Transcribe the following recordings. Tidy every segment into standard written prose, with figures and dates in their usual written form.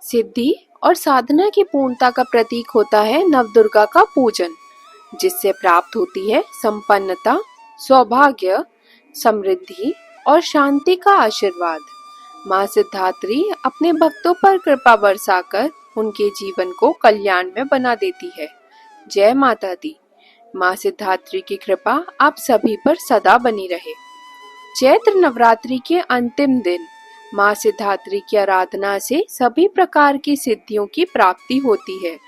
सिद्धि और साधना की पूर्णता का प्रतीक होता है नवदुर्गा का पूजन, जिससे प्राप्त होती है संपन्नता, सौभाग्य, समृद्धि और शांति का आशीर्वाद। माँ सिद्धात्री अपने भक्तों पर कृपा बरसाकर उनके जीवन को कल्याण में बना देती है। जय माता दी। माँ सिद्धात्री की कृपा आप सभी पर सदा बनी रहे। चैत्र नवरात्रि के अंतिम दिन माँ सिद्धात्री की आराधना से सभी प्रकार की सिद्धियों की प्राप्ति होती है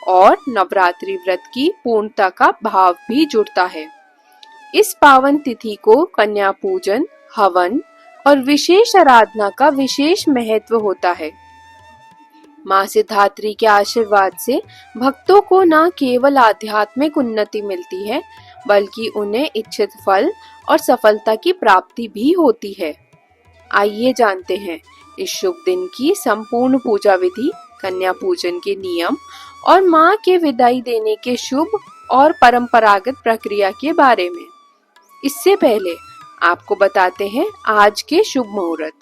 और नवरात्रि व्रत की पूर्णता का भाव भी जुड़ता है। इस पावन तिथि को कन्या पूजन, हवन और विशेष आराधना का विशेष महत्व होता है। माँ सिद्धात्री के आशीर्वाद से भक्तों को न केवल आध्यात्मिक उन्नति मिलती है, बल्कि उन्हें इच्छित फल और सफलता की प्राप्ति भी होती है। आइए जानते हैं इस शुभ दिन की संपूर्ण पूजा विधि, कन्या पूजन के नियम और माँ के विदाई देने के शुभ और परंपरागत प्रक्रिया के बारे में। इससे पहले आपको बताते हैं आज के शुभ मुहूर्त।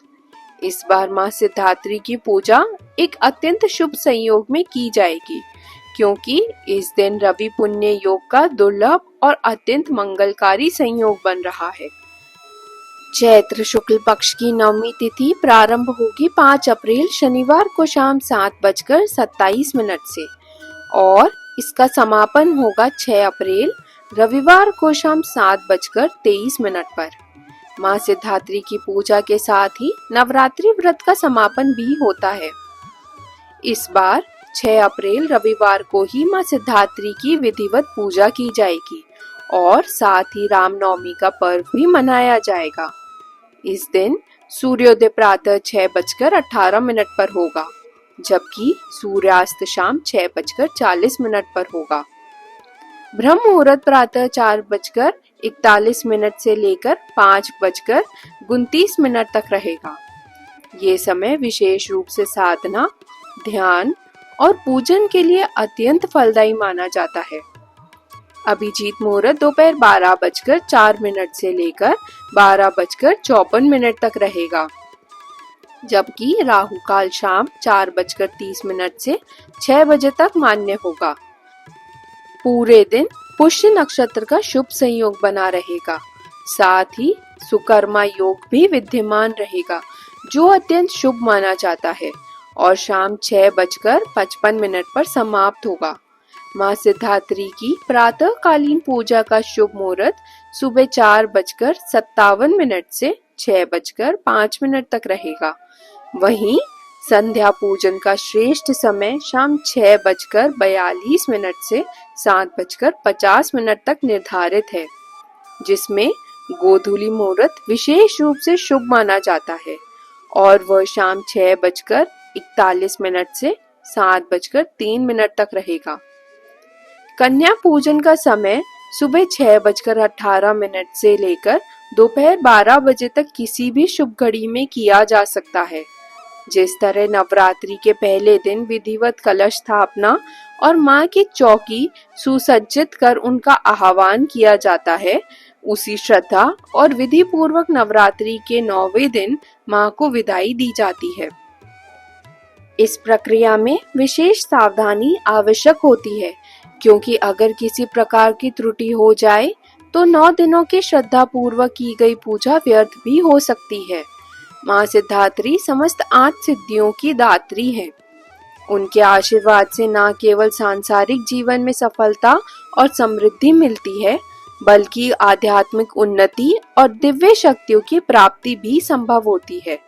इस बार माँ सिद्धात्री की पूजा एक अत्यंत शुभ संयोग में की जाएगी, क्योंकि इस दिन रवि पुण्य योग का दुर्लभ और अत्यंत मंगलकारी संयोग बन रहा है। चैत्र शुक्ल पक्ष की नवमी तिथि प्रारंभ होगी 5 अप्रैल शनिवार को शाम 7:27 से और इसका समापन होगा 6 अप्रैल रविवार को शाम 7:23 पर। माँ सिद्धात्री की पूजा के साथ ही नवरात्रि व्रत का समापन भी होता है। इस बार 6 अप्रैल रविवार को ही माँ सिद्धात्री की विधिवत पूजा की जाएगी और साथ ही रामनवमी का पर्व भी मनाया जाएगा। इस दिन सूर्योदय प्रातः 6:18 पर होगा, जबकि सूर्यास्त शाम 6:40 पर होगा। ब्रह्म मुहूर्त प्रातः 4:41 से लेकर 5:29 तक रहेगा। ये समय विशेष रूप से साधना, ध्यान और पूजन के लिए अत्यंत फलदायी माना जाता है। अभिजीत मुहूर्त दोपहर 12:04 से लेकर 12:54 तक रहेगा, जबकि राहु काल शाम 4:30 से 6 बजे तक मान्य होगा। पूरे दिन पुष्य नक्षत्र का शुभ संयोग बना रहेगा, साथ ही सुकर्मा योग भी विद्यमान रहेगा, जो अत्यंत शुभ माना जाता है और शाम 6:55 पर समाप्त होगा। माँ सिद्धात्री की प्रातः कालीन पूजा का शुभ मुहूर्त सुबह 4:57 से 6:05 तक रहेगा। वहीं संध्या पूजन का श्रेष्ठ समय शाम 6:42 से 7:50 तक निर्धारित है, जिसमें गोधूली मुहूर्त विशेष रूप से शुभ माना जाता है और वह शाम 6:41 से 7:03 तक रहेगा। कन्या पूजन का समय सुबह 6:18 से लेकर दोपहर 12 बजे तक किसी भी शुभ घड़ी में किया जा सकता है। जिस तरह नवरात्रि के पहले दिन विधिवत कलश स्थापना और माँ की चौकी सुसज्जित कर उनका आह्वान किया जाता है, उसी श्रद्धा और विधि पूर्वक नवरात्रि के 9वें दिन माँ को विदाई दी जाती है। इस प्रक्रिया में विशेष सावधानी आवश्यक होती है, क्योंकि अगर किसी प्रकार की त्रुटि हो जाए तो 9 दिनों की श्रद्धा पूर्वक की गई पूजा व्यर्थ भी हो सकती है। माँ सिद्धात्री समस्त 8 सिद्धियों की दात्री हैं। उनके आशीर्वाद से न केवल सांसारिक जीवन में सफलता और समृद्धि मिलती है, बल्कि आध्यात्मिक उन्नति और दिव्य शक्तियों की प्राप्ति भी संभव होती है।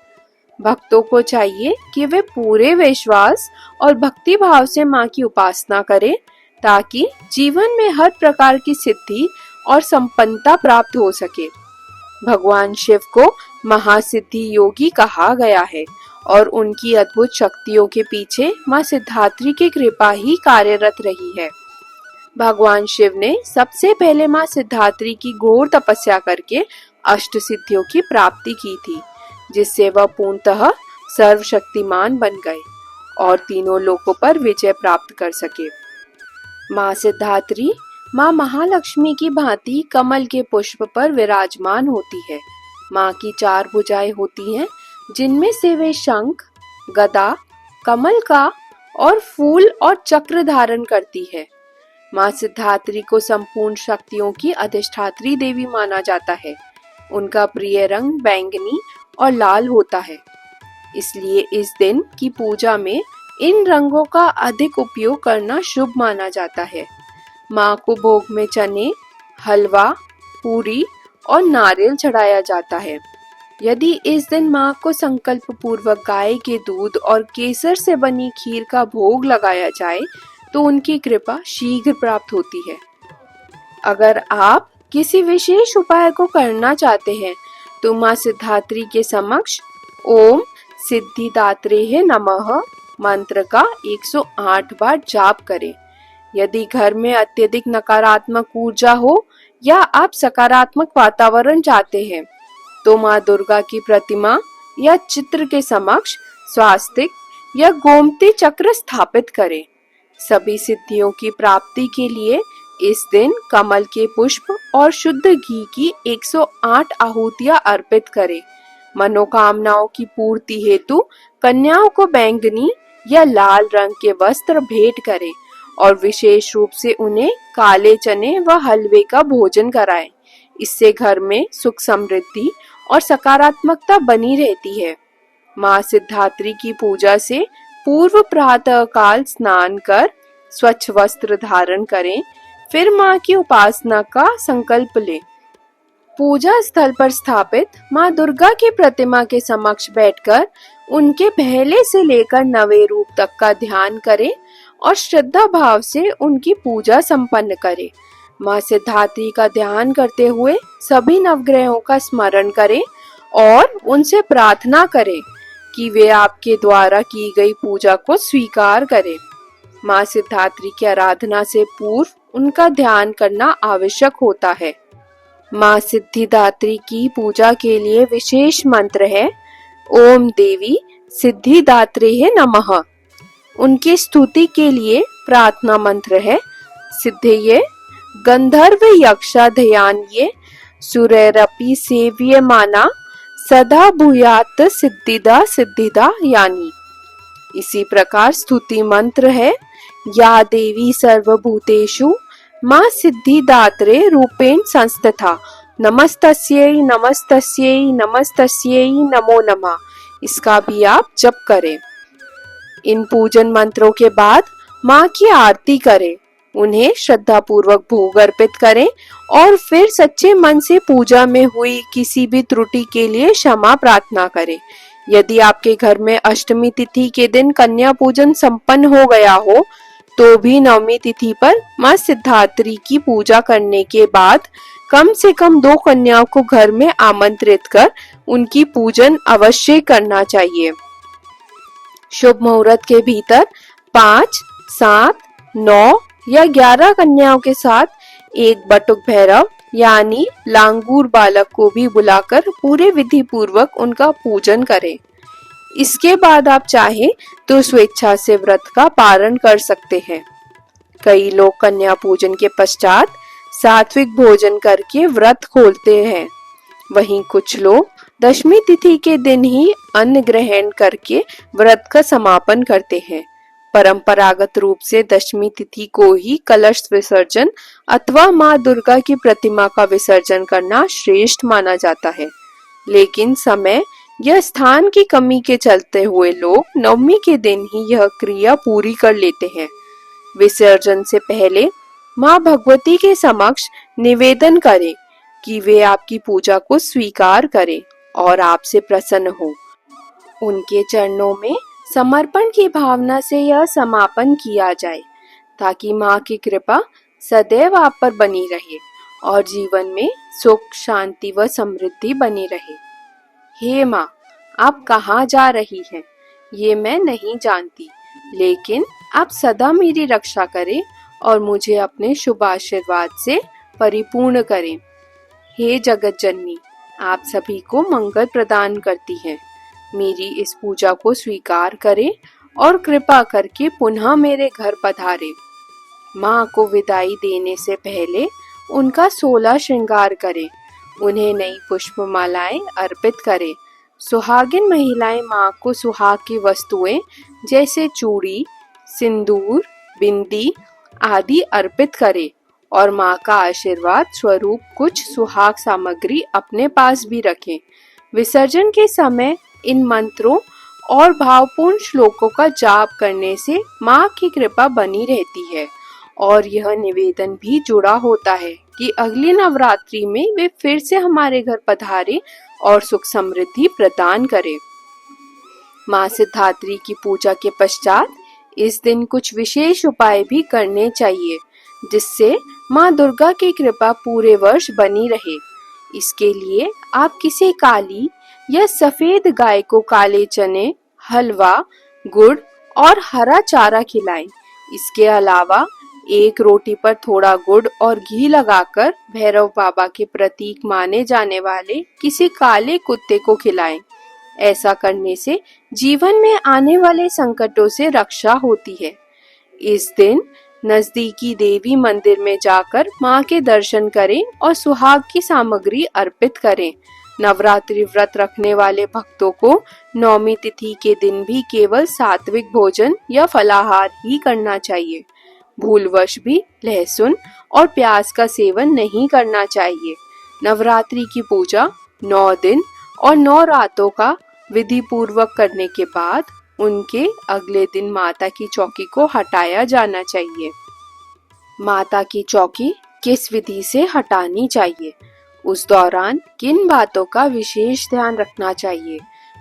भक्तों को चाहिए कि वे पूरे विश्वास और भक्ति भाव से माँ की उपासना करें, ताकि जीवन में हर प्रकार की सिद्धि और संपन्नता प्राप्त हो सके। भगवान शिव को महासिद्धि योगी कहा गया है और उनकी अद्भुत शक्तियों के पीछे माँ सिद्धात्री की कृपा ही कार्यरत रही है। भगवान शिव ने सबसे पहले माँ सिद्धात्री की घोर तपस्या करके अष्ट सिद्धियों की प्राप्ति की थी, जिससे वह पूर्णतः सर्वशक्तिमान बन गए और तीनों लोकों पर विजय प्राप्त कर सके। माँ सिद्धात्री माँ महालक्ष्मी की भांति कमल के पुष्प पर विराजमान होती है। माँ की 4 भुजाएं होती हैं, जिनमें से वे शंख, गदा, कमल का और फूल और चक्र धारण करती है। माँ सिद्धात्री को संपूर्ण शक्तियों की अधिष्ठात्री देवी माना जाता है। उनका प्रिय रंग बैंगनी और लाल होता है, इसलिए इस दिन की पूजा में इन रंगों का अधिक उपयोग करना शुभ माना जाता है। माँ को भोग में चने, हलवा, पूरी और नारियल चढ़ाया जाता है। यदि इस दिन माँ को संकल्प पूर्वक गाय के दूध और केसर से बनी खीर का भोग लगाया जाए तो उनकी कृपा शीघ्र प्राप्त होती है। अगर आप किसी विशेष उपाय को करना चाहते हैं तो माँ सिद्धात्री के समक्ष ओम सिद्धिदात्रेय नमः मंत्र का 108 बार जाप करें। यदि घर में अत्यधिक नकारात्मक ऊर्जा हो या आप सकारात्मक वातावरण चाहते हैं तो माँ दुर्गा की प्रतिमा या चित्र के समक्ष स्वास्तिक या गोमती चक्र स्थापित करें। सभी सिद्धियों की प्राप्ति के लिए इस दिन कमल के पुष्प और शुद्ध घी की 108 आहुतियां अर्पित करें। मनोकामनाओं की पूर्ति हेतु कन्याओं को बैंगनी या लाल रंग के वस्त्र भेंट करें और विशेष रूप से उन्हें काले चने व हलवे का भोजन कराएं। इससे घर में सुख समृद्धि और सकारात्मकता बनी रहती है। माँ सिद्धात्री की पूजा से पूर्व प्रातः काल स्नान कर स्वच्छ वस्त्र धारण करें, फिर माँ की उपासना का संकल्प लें। पूजा स्थल पर स्थापित माँ दुर्गा की प्रतिमा के समक्ष बैठकर उनके पहले से लेकर नवे रूप तक का ध्यान करें और श्रद्धा भाव से उनकी पूजा संपन्न करें। माँ सिद्धात्री का ध्यान करते हुए सभी नवग्रहों का स्मरण करें और उनसे प्रार्थना करें कि वे आपके द्वारा की गई पूजा को स्वीकार करें। माँ सिद्धात्री की आराधना से पूर्व उनका ध्यान करना आवश्यक होता है। माँ सिद्धिदात्री की पूजा के लिए विशेष मंत्र है ओम देवी सिद्धिदात्रेय नमः। उनकी स्तुति के लिए प्रार्थना मंत्र है सिद्धये गंधर्व यक्षाधयान्ये सुरैरपि सेव्यमाना सदा भूयात सिद्धिदा सिद्धिदा यानी। इसी प्रकार स्तुति मंत्र है या देवी सर्वभूतेषु माँ सिद्धिदात्रे रूपेण संस्थिता नमस्तस्यै नमस्तस्यै नमस्तस्यै नमो नमः। इसका भी आप जप करें। इन पूजन मंत्रों के बाद माँ की आरती करें, उन्हें श्रद्धा पूर्वक भोग अर्पित करें और फिर सच्चे मन से पूजा में हुई किसी भी त्रुटि के लिए क्षमा प्रार्थना करें। यदि आपके घर में अष्टमी तिथि के दिन कन्या पूजन संपन्न हो गया हो तो भी नवमी तिथि पर माँ सिद्धात्री की पूजा करने के बाद कम से कम 2 कन्याओं को घर में आमंत्रित कर उनकी पूजन अवश्य करना चाहिए। शुभ मुहूर्त के भीतर 5, 7, 9 या 11 कन्याओं के साथ एक बटुक भैरव यानी लांगूर बालक को भी बुलाकर पूरे विधि पूर्वक उनका पूजन करें। इसके बाद आप चाहे तो स्वेच्छा से व्रत का पारण कर सकते हैं। कई लोग कन्या पूजन के पश्चात सात्विक भोजन करके व्रत खोलते हैं। वहीं कुछ लोग दशमी तिथि के दिन ही अन्न ग्रहण करके व्रत का समापन करते हैं। परंपरागत रूप से दशमी तिथि को ही कलश विसर्जन अथवा माँ दुर्गा की प्रतिमा का विसर्जन करना श्रेष्ठ माना जाता है, लेकिन समय या स्थान की कमी के चलते हुए लोग नवमी के दिन ही यह क्रिया पूरी कर लेते हैं। विसर्जन से पहले माँ भगवती के समक्ष निवेदन करें कि वे आपकी पूजा को स्वीकार करें और आपसे प्रसन्न हो। उनके चरणों में समर्पण की भावना से यह समापन किया जाए ताकि माँ की कृपा सदैव आप पर बनी रहे और जीवन में सुख, शांति व समृद्धि बनी रहे। हे माँ, आप कहाँ जा रही हैं? ये मैं नहीं जानती, लेकिन आप सदा मेरी रक्षा करें और मुझे अपने शुभ आशीर्वाद से परिपूर्ण करें। हे जगत जननी, आप सभी को मंगल प्रदान करती हैं। मेरी इस पूजा को स्वीकार करें और कृपा करके पुनः मेरे घर पधारें। माँ को विदाई देने से पहले उनका 16 श्रृंगार करें, उन्हें नई पुष्पमालाएं अर्पित करें, सुहागिन महिलाएं माँ को सुहाग की वस्तुएं जैसे चूड़ी, सिंदूर, बिंदी आदि अर्पित करें और माँ का आशीर्वाद स्वरूप कुछ सुहाग सामग्री अपने पास भी रखें। विसर्जन के समय इन मंत्रों और भावपूर्ण श्लोकों का जाप करने से माँ की कृपा बनी रहती है और यह निवेदन भी जुड़ा होता है कि अगली नवरात्रि में वे फिर से हमारे घर पधारे और सुख समृद्धि प्रदान करे। माँ सिद्धात्री की पूजा के पश्चात इस दिन कुछ विशेष उपाय भी करने चाहिए जिससे माँ दुर्गा की कृपा पूरे वर्ष बनी रहे। इसके लिए आप किसी काली या सफेद गाय को काले चने, हलवा, गुड़ और हरा चारा खिलाएं। इसके अलावा एक रोटी पर थोड़ा गुड़ और घी लगाकर भैरव बाबा के प्रतीक माने जाने वाले किसी काले कुत्ते को खिलाएं। ऐसा करने से जीवन में आने वाले संकटों से रक्षा होती है। इस दिन नजदीकी देवी मंदिर में जाकर माँ के दर्शन करें और सुहाग की सामग्री अर्पित करें। नवरात्रि व्रत रखने वाले भक्तों को नौमी तिथि के दिन भी केवल सात्विक भोजन या फलाहार ही करना चाहिए। भूलवश भी लहसुन और प्याज का सेवन नहीं करना चाहिए। नवरात्रि की पूजा 9 दिन और 9 रातों का विधि पूर्वक करने के बाद उनके अगले दिन माता की चौकी को हटाया जाना चाहिए। माता की चौकी किस विधि से हटानी चाहिए, उस दौरान किन बातों का विशेष ध्यान रखना चाहिए,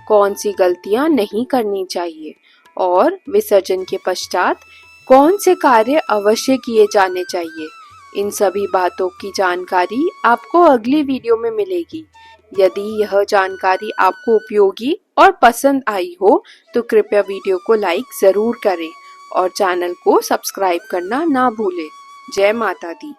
कौन सी गलतियां नहीं करनी चाहिए और विसर्जन के पश्चात कौन से कार्य अवश्य किए जाने चाहिए, इन सभी बातों की जानकारी आपको अगली वीडियो में मिलेगी। यदि यह जानकारी आपको उपयोगी और पसंद आई हो तो कृपया वीडियो को लाइक जरूर करें और चैनल को सब्सक्राइब करना ना भूलें। जय माता दी।